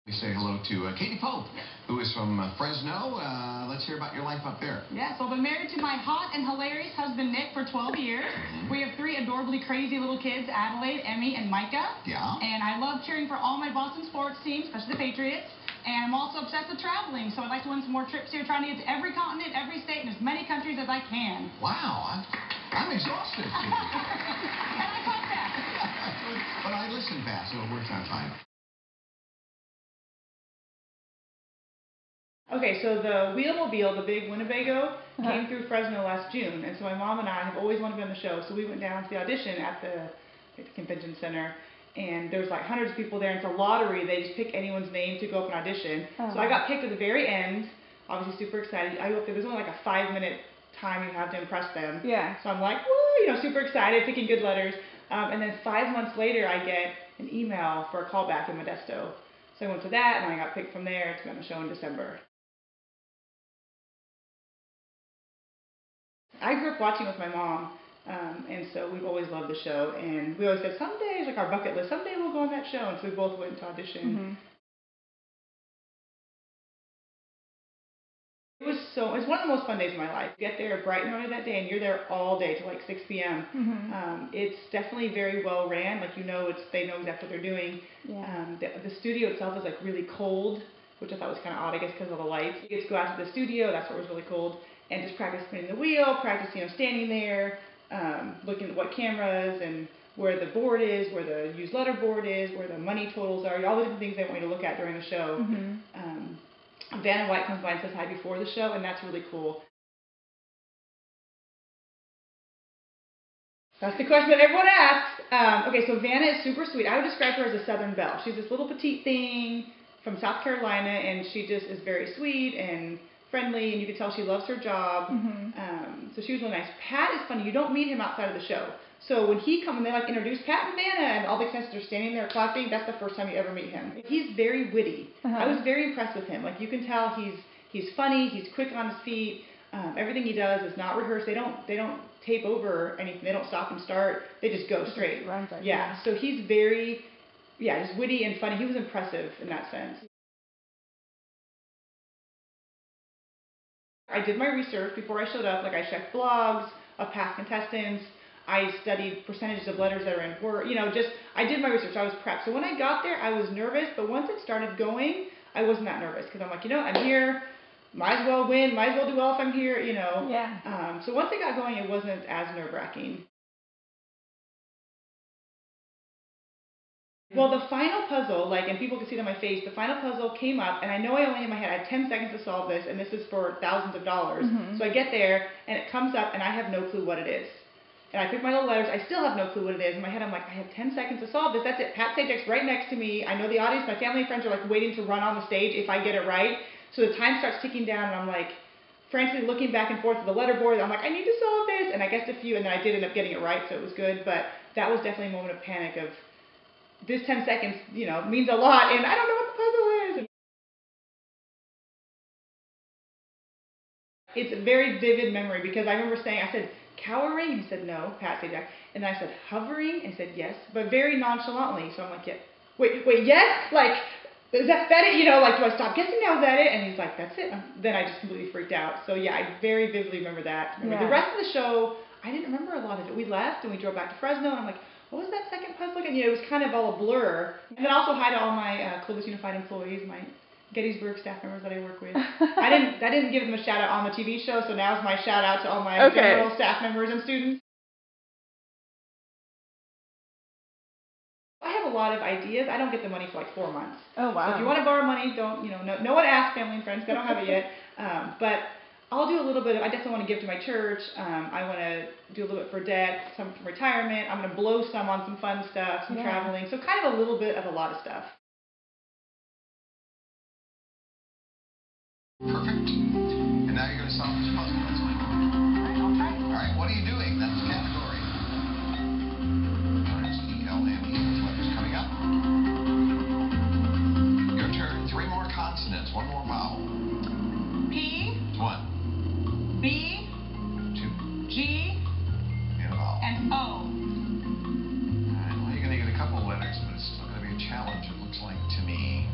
We say hello to Katie Pope, who is from Fresno. Let's hear about your life up there. Yeah, so I've been married to my hot and hilarious husband, Nick, for 12 years. We have 3 adorably crazy little kids, Adelaide, Emmy, and Micah. Yeah. And I love cheering for all my Boston sports teams, especially the Patriots. And I'm also obsessed with traveling, so I'd like to win some more trips here, trying to get to every continent, every state, and as many countries as I can. Wow, I'm exhausted. And I talk fast. But I listen fast, so it works out fine. Okay, so the Wheelmobile, the big Winnebago, came through Fresno last June, and so my mom and I have always wanted to be on the show, so we went down to the audition at the convention center, and there's like hundreds of people there, and it's a lottery. They just pick anyone's name to go up and audition. So I got picked at the very end, obviously super excited. I go up there, there's only like a 5-minute time you have to impress them. Yeah. So I'm like, woo, you know, super excited, picking good letters, and then 5 months later I get an email for a callback in Modesto. So I went to that, and I got picked from there to be on the show in December. I grew up watching with my mom, and so we've always loved the show, and we always said someday, it's like our bucket list, someday we'll go on that show, and so we both went to audition. It's one of the most fun days of my life. You get there bright and early that day, and you're there all day till like 6 p.m. It's definitely very well ran, like they know exactly what they're doing. The studio itself is like really cold, which I thought was kind of odd, I guess, because of the lights. You get to go out to the studio, that's what was really cold, and just practice spinning the wheel, practice, standing there, looking at what cameras and where the board is, where the used letter board is, where the money totals are, all the different things they want you to look at during the show. Vanna White comes by and says hi before the show, and that's really cool. That's the question that everyone asks. Okay, so Vanna is super sweet. I would describe her as a Southern belle. She's this little petite thing from South Carolina, and she just is very sweet and friendly, and you can tell she loves her job. So she was really nice. Pat is funny. You don't meet him outside of the show. So when he comes and they like introduce Pat and Vanna, and all the contestants are standing there clapping, that's the first time you ever meet him. He's very witty. I was very impressed with him. Like, you can tell he's funny. He's quick on his feet. Everything he does is not rehearsed. They don't tape over anything. They don't stop and start. They just go straight. Yeah. So he's very, just witty and funny. He was impressive in that sense. I did my research before I showed up. Like, I checked blogs of past contestants. I studied percentages of letters that are in word. I did my research. I was prepped. So when I got there, I was nervous. But once it started going, I wasn't that nervous, because I'm like, I'm here. Might as well win. Might as well do well if I'm here. So once it got going, it wasn't as nerve-wracking. Well, the final puzzle, and people can see it on my face, the final puzzle came up, and I know I only in my head, I have 10 seconds to solve this, and this is for thousands of dollars. So I get there, and it comes up, and I have no clue what it is. And I pick my little letters, I still have no clue what it is. In my head, I'm like, I have 10 seconds to solve this, that's it. Pat Sajak's right next to me. I know the audience, my family and friends are waiting to run on the stage if I get it right. So the time starts ticking down, and I'm frantically looking back and forth to the letterboard. I'm like, I need to solve this, and I guessed a few, and then I did end up getting it right, so it was good. But that was definitely a moment of panic of, this 10 seconds, means a lot, and I don't know what the puzzle is. It's a very vivid memory, because I remember saying, I said, cowering, and he said no, Pat Sajak, and then I said hovering, and he said yes, but very nonchalantly. So I'm like, yeah, wait, yes? Is that it? Do I stop guessing now? Is that it? And he's like, that's it. Then I just completely freaked out. So yeah, I very vividly remember that. The rest of the show, I didn't remember a lot of it. We left, and we drove back to Fresno, and I'm like, what was that second puzzle again? It was kind of all a blur. And then also hi to all my Clovis Unified employees, my Gettysburg staff members that I work with. I didn't give them a shout out on the TV show, so now's my shout out to all my general staff members and students. I have a lot of ideas. I don't get the money for 4 months. Oh wow. So if you want to borrow money, don't, no one ask family and friends, 'cause I don't have it yet. But I'll do a little bit of, I definitely want to give to my church. I want to do a little bit for debt, some for retirement. I'm going to blow some on some fun stuff, some traveling. So kind of a little bit of a lot of stuff. Perfect. And now you're going to solve this puzzle. That's fine. I'll try. All right, what are you doing? That's the category. There's E-L-M-E. Those letters coming up. Your turn. 3 more consonants. 1 more vowel. P. 1. B. 2. G. And a vowel. And O. All right, well, you're going to get a couple of letters, but it's still going to be a challenge, it looks like to me.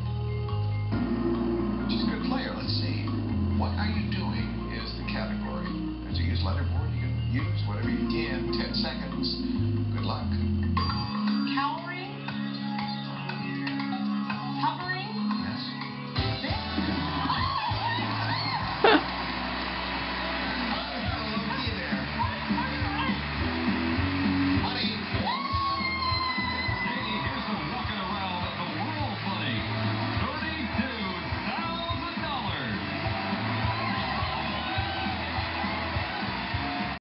letterboard. You can use whatever you can. 10 seconds. Good luck.